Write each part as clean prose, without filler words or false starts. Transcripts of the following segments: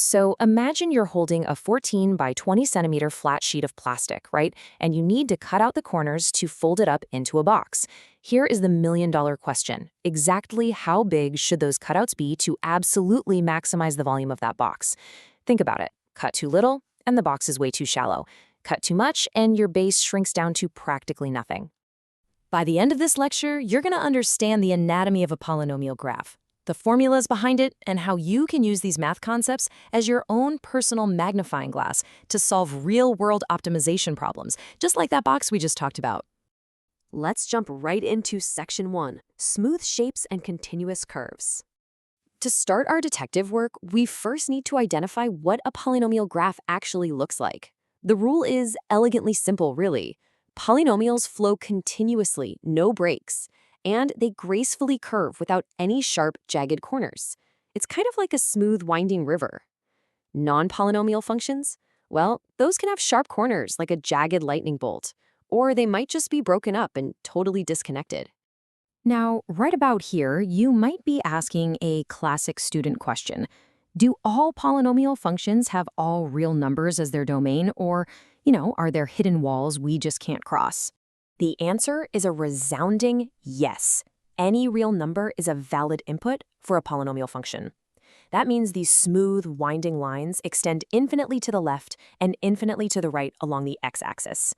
So imagine you're holding a 14 by 20 centimeter flat sheet of plastic, right? And you need to cut out the corners to fold it up into a box. Here is the million-dollar question. Exactly how big should those cutouts be to absolutely maximize the volume of that box? Think about it. Cut too little, and the box is way too shallow. Cut too much, and your base shrinks down to practically nothing. By the end of this lecture, you're going to understand the anatomy of a polynomial graph, the formulas behind it, and how you can use these math concepts as your own personal magnifying glass to solve real-world optimization problems, just like that box we just talked about. Let's jump right into Section 1, Smooth Shapes and Continuous Curves. To start our detective work, we first need to identify what a polynomial graph actually looks like. The rule is elegantly simple, really. Polynomials flow continuously, no breaks, and they gracefully curve without any sharp, jagged corners. It's kind of like a smooth, winding river. Non-polynomial functions? Well, those can have sharp corners like a jagged lightning bolt, or they might just be broken up and totally disconnected. Now, right about here, you might be asking a classic student question. Do all polynomial functions have all real numbers as their domain, or, are there hidden walls we just can't cross? The answer is a resounding yes. Any real number is a valid input for a polynomial function. That means these smooth, winding lines extend infinitely to the left and infinitely to the right along the x-axis.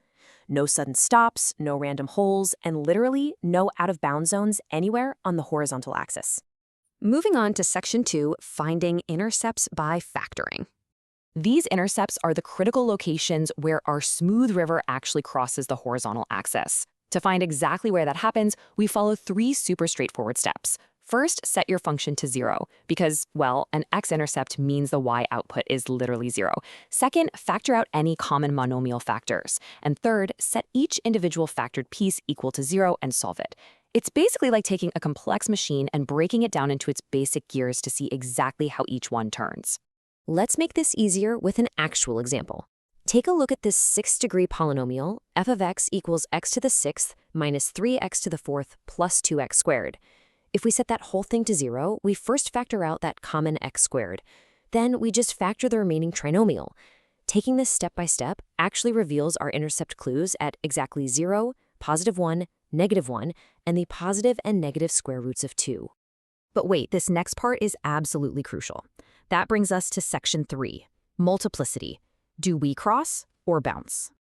No sudden stops, no random holes, and literally no out-of-bound zones anywhere on the horizontal axis. Moving on to Section 2, Finding Intercepts by Factoring. These intercepts are the critical locations where our smooth river actually crosses the horizontal axis. To find exactly where that happens, we follow 3 super straightforward steps. First, set your function to 0, because, well, an x-intercept means the y output is literally 0. Second, factor out any common monomial factors. And third, set each individual factored piece equal to 0 and solve it. It's basically like taking a complex machine and breaking it down into its basic gears to see exactly how each one turns. Let's make this easier with an actual example. Take a look at this 6th-degree polynomial, f of x equals x to the 6th minus 3x to the 4th plus 2x squared. If we set that whole thing to 0, we first factor out that common x squared. Then we just factor the remaining trinomial. Taking this step by step actually reveals our intercept clues at exactly 0, +1, -1, and the positive and negative square roots of 2. But wait, this next part is absolutely crucial. That brings us to Section 3, Multiplicity. Do we cross or bounce?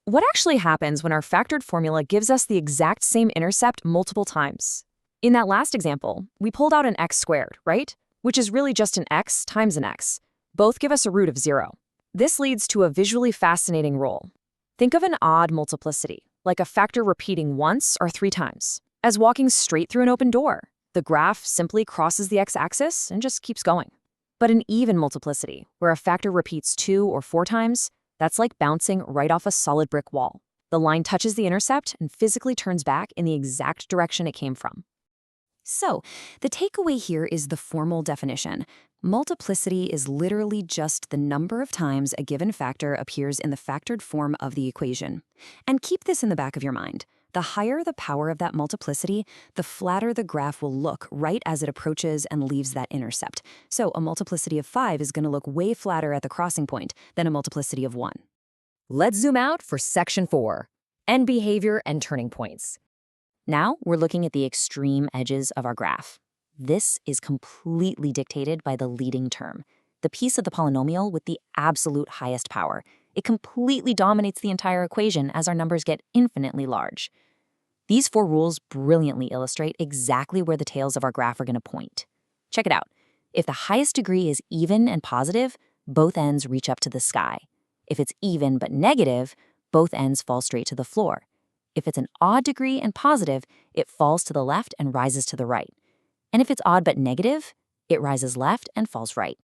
What actually happens when our factored formula gives us the exact same intercept multiple times? In that last example, we pulled out an x squared, right? Which is really just an x times an x. Both give us a root of 0. This leads to a visually fascinating rule. Think of an odd multiplicity, like a factor repeating once or 3 times, as walking straight through an open door. The graph simply crosses the x-axis and just keeps going. But an even multiplicity, where a factor repeats 2 or 4 times, that's like bouncing right off a solid brick wall. The line touches the intercept and physically turns back in the exact direction it came from. So, the takeaway here is the formal definition. Multiplicity is literally just the number of times a given factor appears in the factored form of the equation. And keep this in the back of your mind. The higher the power of that multiplicity, the flatter the graph will look right as it approaches and leaves that intercept. So a multiplicity of 5 is going to look way flatter at the crossing point than a multiplicity of 1. Let's zoom out for Section 4, End Behavior and Turning Points. Now we're looking at the extreme edges of our graph. This is completely dictated by the leading term, the piece of the polynomial with the absolute highest power. It completely dominates the entire equation as our numbers get infinitely large. These 4 rules brilliantly illustrate exactly where the tails of our graph are going to point. Check it out. If the highest degree is even and positive, both ends reach up to the sky. If it's even but negative, both ends fall straight to the floor. If it's an odd degree and positive, it falls to the left and rises to the right. And if it's odd but negative, it rises left and falls right.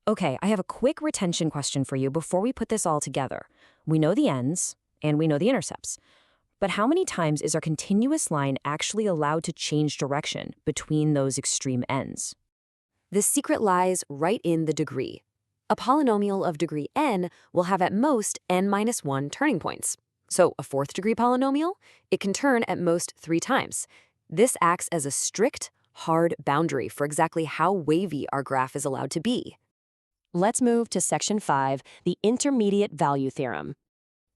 Okay, I have a quick retention question for you before we put this all together. We know the ends, and we know the intercepts. But how many times is our continuous line actually allowed to change direction between those extreme ends? The secret lies right in the degree. A polynomial of degree n will have at most n-1 turning points. So a 4th-degree polynomial, it can turn at most 3 times. This acts as a strict, hard boundary for exactly how wavy our graph is allowed to be. Let's move to Section 5, the Intermediate Value Theorem.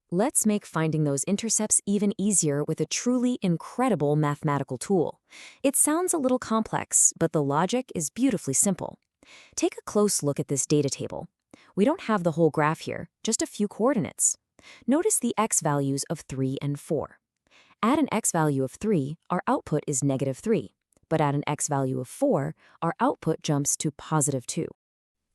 Let's make finding those intercepts even easier with a truly incredible mathematical tool. It sounds a little complex, but the logic is beautifully simple. Take a close look at this data table. We don't have the whole graph here, just a few coordinates. Notice the x values of 3 and 4. At an x value of 3, our output is -3, but at an x value of 4, our output jumps to +2.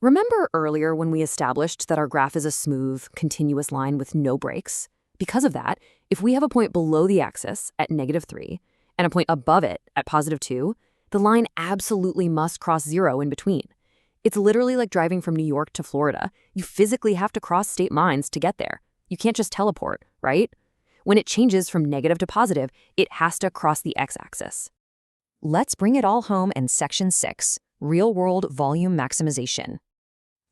Remember earlier when we established that our graph is a smooth, continuous line with no breaks? Because of that, if we have a point below the axis at -3 and a point above it at +2, the line absolutely must cross 0 in between. It's literally like driving from New York to Florida. You physically have to cross state lines to get there. You can't just teleport, right? When it changes from negative to positive, it has to cross the x-axis. Let's bring it all home in Section 6, Real-World Volume Maximization.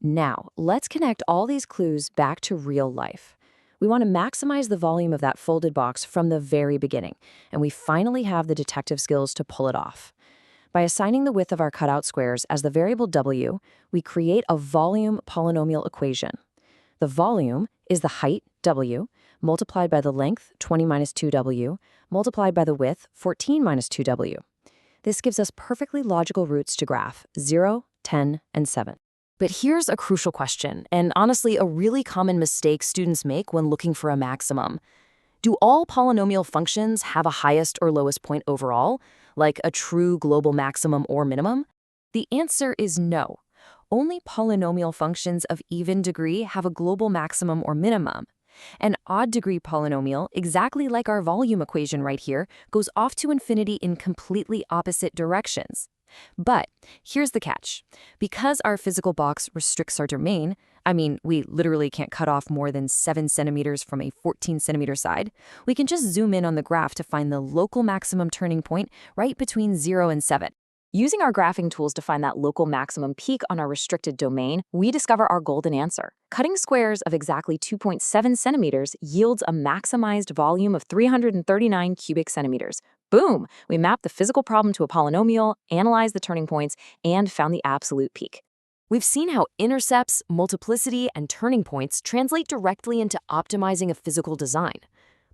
Now, let's connect all these clues back to real life. We want to maximize the volume of that folded box from the very beginning, and we finally have the detective skills to pull it off. By assigning the width of our cutout squares as the variable w, we create a volume polynomial equation. The volume is the height, w, multiplied by the length, 20 minus 2w, multiplied by the width, 14 minus 2w. This gives us perfectly logical roots to graph, 0, 10, and 7. But here's a crucial question, and honestly a really common mistake students make when looking for a maximum. Do all polynomial functions have a highest or lowest point overall, like a true global maximum or minimum? The answer is no. Only polynomial functions of even degree have a global maximum or minimum. An odd-degree polynomial, exactly like our volume equation right here, goes off to infinity in completely opposite directions. But here's the catch. Because our physical box restricts our domain, we literally can't cut off more than 7 centimeters from a 14-centimeter side, we can just zoom in on the graph to find the local maximum turning point right between 0 and 7. Using our graphing tools to find that local maximum peak on our restricted domain, we discover our golden answer. Cutting squares of exactly 2.7 centimeters yields a maximized volume of 339 cubic centimeters. Boom! We mapped the physical problem to a polynomial, analyzed the turning points, and found the absolute peak. We've seen how intercepts, multiplicity, and turning points translate directly into optimizing a physical design.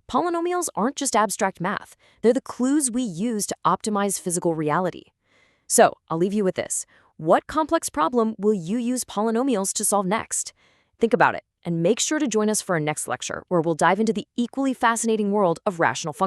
Polynomials aren't just abstract math. They're the clues we use to optimize physical reality. So, I'll leave you with this. What complex problem will you use polynomials to solve next? Think about it, and make sure to join us for our next lecture, where we'll dive into the equally fascinating world of rational functions.